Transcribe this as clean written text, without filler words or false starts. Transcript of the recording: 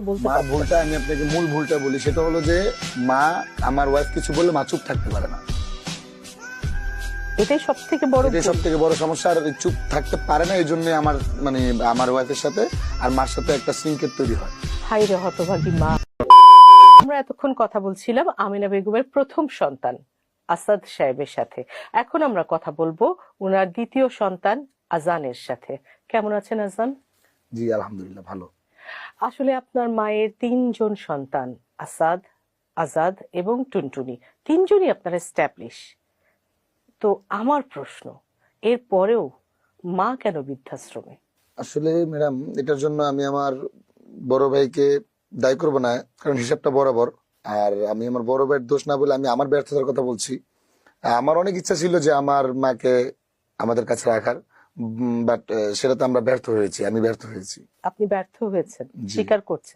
বলতে মার পারছেন? ভুলটা আমি আপনাকে মূল ভুলটা বলি, সেটা হলো যে মা, আমার ওয়াইফ কিছু বললে মা চুপ থাকতে পারে না। এটাই সব থেকে বড় এটাই ভুল। সব থেকে বড় সমস্যা। আর চুপ থাকতে পারে না, এই জন্য আমার মানে আমার ওয়াইফের সাথে আর মার সাথে একটা সিঙ্কেট তৈরি হয়। হাই রে হতভাগী মা। আমরা এতক্ষণ কথা বলছিলাম আমিনা বেগমের প্রথম সন্তান আসাদ সাহেবের সাথে। এখন আমরা কথা বলবো ওনার দ্বিতীয় সন্তান আজানের সাথে। কেমন আছেন আজান? জি আলহামদুলিল্লাহ ভালো। আসলে আপনার মায়ের তিনজন সন্তান, আসাদ, আজাদ এবং টুনটুনি, তিনজনই আপনার এস্টাবলিশ। তো আমার প্রশ্ন, এর পরেও মা কেন বৃদ্ধাশ্রমে? আসলে ম্যাডাম, এটার জন্য আমি আমার বড় ভাইকে দায়ী করবো না, কারণ হিসাবটা বরাবর। আর আমি আমার বড় ভাইয়ের দোষ না বলে আমি আমার ব্যর্থতার কথা বলছি। আমার অনেক ইচ্ছা ছিল যে আমার মাকে আমাদের কাছে রাখার, বাট সেটাতে আমরা ব্যর্থ হয়েছি, আমি ব্যর্থ হয়েছি। আপনি ব্যর্থ হয়েছেন, জি। স্বীকার করছেন?